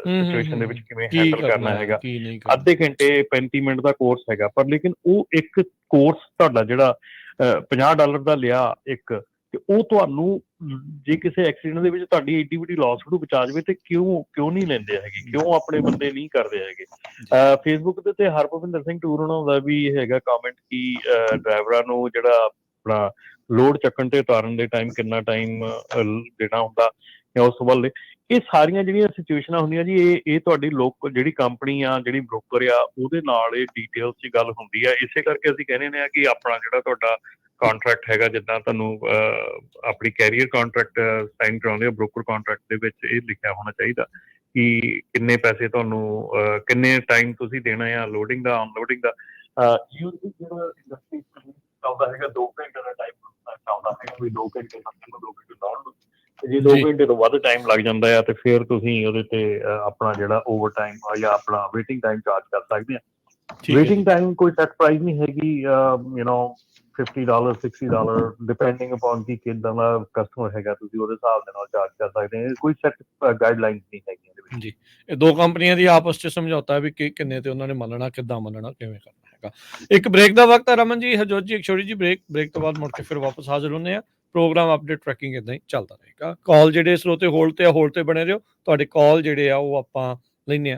situation ਦੇ ਵਿੱਚ ਕਿਵੇਂ ਹੈਂਡਲ ਕਰਨਾ ਹੈਗਾ। ਅੱਧੇ ਘੰਟੇ 35 ਮਿੰਟ ਦਾ ਕੋਰਸ ਹੈਗਾ, ਪਰ ਲੇਕਿਨ ਉਹ ਇੱਕ ਕੋਰਸ ਤੁਹਾਡਾ ਜਿਹੜਾ $50 ਦਾ ਲਿਆ ਇੱਕ, ਤੇ ਉਹ ਤੁਹਾਨੂੰ ਜੇ ਕਿਸੇ ਐਕਸੀਡੈਂਟ ਦੇ ਵਿੱਚ ਤੁਹਾਡੀ ਏਡੀ ਵੱਡੀ ਲਾਸ ਨੂੰ ਬਚਾ ਜਾਵੇ ਤੇ ਕਿਉਂ ਨਹੀਂ ਲੈਂਦੇ ਹੈਗੇ, ਕਿਉਂ ਆਪਣੇ ਬੰਦੇ ਨਹੀਂ ਕਰਦੇ ਹੈਗੇ। ਫੇਸਬੁੱਕ ਦੇ ਉੱਤੇ ਹਰਭਵਿੰਦਰ ਸਿੰਘ ਟੂਰ ਹੋਣਾ ਦਾ ਵੀ ਇਹ ਹੈਗਾ ਕਮੈਂਟ ਕਿ ਡਰਾਈਵਰਾਂ ਨੂੰ ਜਿਹੜਾ ਆਪਣਾ ਲੋਡ ਚੱਕਣ ਤੇ ਉਤਾਰਨ ਦੇ ਟਾਈਮ ਕਿੰਨਾ ਟਾਈਮ ਦੇਣਾ ਹੁੰਦਾ ਜਾਂ ਉਸ ਵੱਲ। ਇਹ ਸਾਰੀਆਂ ਜਿਹੜੀਆਂ ਸਿਚੁਏਸ਼ਨਾਂ ਹੁੰਦੀਆਂ ਜੀ, ਇਹ ਤੁਹਾਡੀ ਲੋਕ ਜਿਹੜੀ ਕੰਪਨੀ ਆ, ਜਿਹੜੀ ਬ੍ਰੋਕਰ ਆ, ਉਹਦੇ ਨਾਲ ਇਹ ਡਿਟੇਲਸ 'ਚ ਗੱਲ ਹੁੰਦੀ ਆ। ਇਸੇ ਕਰਕੇ ਅਸੀਂ ਕਹਿੰਦੇ ਹਾਂ ਕਿ ਆਪਣਾ ਜਿਹੜਾ ਤੁਹਾਡਾ ਕਾਂਟਰੈਕਟ ਹੈਗਾ, ਜਿੱਦਾਂ ਤੁਹਾਨੂੰ ਆਪਣੀ ਕੈਰੀਅਰ ਕਾਂਟਰੈਕਟ ਸਾਈਨ ਕਰਾਉਂਦੇ ਹੋ, ਬ੍ਰੋਕਰ ਕਾਂਟਰੈਕਟ ਦੇ ਵਿੱਚ ਇਹ ਲਿਖਿਆ ਹੋਣਾ ਚਾਹੀਦਾ ਕਿ ਕਿੰਨੇ ਪੈਸੇ ਤੁਹਾਨੂੰ ਕਿੰਨੇ ਟਾਈਮ ਤੁਸੀਂ ਦੇਣਾ ਆ ਲੋਡਿੰਗ ਦਾ, ਅਨਲੋਡਿੰਗ ਦਾ। ਜਿਹੜਾ ਇੰਡਸਟਰੀ ਚੱਲਦਾ ਹੈਗਾ 2 ਘੰਟੇ ਦਾ ਟਾਈਮ ਚੱਲਦਾ ਹੈਗਾ ਵੀ 2 ਘੰਟੇ 2 ਘੰਟੇ ਲਾਉਣ ਨੂੰ, ਤੇ ਜੇ 2 ਘੰਟੇ ਤੋਂ ਵੱਧ ਟਾਈਮ ਲੱਗ ਜਾਂਦਾ ਆ ਤੇ ਫਿਰ ਤੁਸੀਂ ਉਹਦੇ ਤੇ ਆਪਣਾ ਜਿਹੜਾ ਓਵਰ ਟਾਈਮ ਜਾਂ ਆਪਣਾ ਵੇਟਿੰਗ ਟਾਈਮ ਚਾਰਜ ਕਰ ਸਕਦੇ ਆ। ਵੇਟਿੰਗ ਟਾਈਮ ਕੋਈ ਸੈਟ ਪ੍ਰਾਈਸ ਨਹੀਂ ਹੈਗੀ, $50 $60 ਡਿਪੈਂਡਿੰਗ ਅਪਨ ਕਿ ਕਿੱਦਾਂ ਦਾ ਕਸਟਮਰ ਹੈਗਾ, ਤੁਸੀਂ ਉਹਦੇ ਹਿਸਾਬ ਦੇ ਨਾਲ ਚਾਰਜ ਕਰ ਸਕਦੇ ਆ। ਕੋਈ ਸੈਟ ਗਾਈਡਲਾਈਨਸ ਨਹੀਂ ਹੈਗੀਆਂ ਇਹਦੇ ਵਿੱਚ ਜੀ। ਇਹ ਦੋ ਕੰਪਨੀਆਂ ਦੀ ਆਪਸ 'ਚ ਸਮਝੌਤਾ ਵੀ ਕਿੰਨੇ ਤੇ ਉਹਨਾਂ ਨੇ ਮੰਨਣਾ, ਕਿੱਦਾਂ ਮੰਨਣਾ, ਕਿਵੇਂ ਕਰਨਾ ਹੈਗਾ। ਇੱਕ ਬ੍ਰੇਕ ਦਾ ਵਕਤ ਹੈ ਰਮਨ ਜੀ, ਹਰਜੋਤ ਜੀ, ਇੱਕ ਛੋਟੀ ਜੀ ਬ੍ਰੇਕ ਤੋਂ ਬਾਅਦ ਮੁੜ ਕੇ ਫਿਰ ਵਾਪਸ ਹਾਜ਼ਰ ਹੁੰਦੇ ਆ। ਪ੍ਰੋਗਰਾਮ ਅਪਡੇਟ ਟਰੈਕਿੰਗ ਇਦਾਂ ਹੀ ਚੱਲਦਾ ਰਹੇਗਾ। ਕਾਲ ਜਿਹੜੇ ਸਰੋਤੇ ਹੋਲਡ ਤੇ ਬਣੇ ਰਹੋ, ਤੁਹਾਡੇ ਕਾਲ ਜਿਹੜੇ ਆ ਉਹ ਆਪਾਂ ਲੈਂਦੇ ਆ।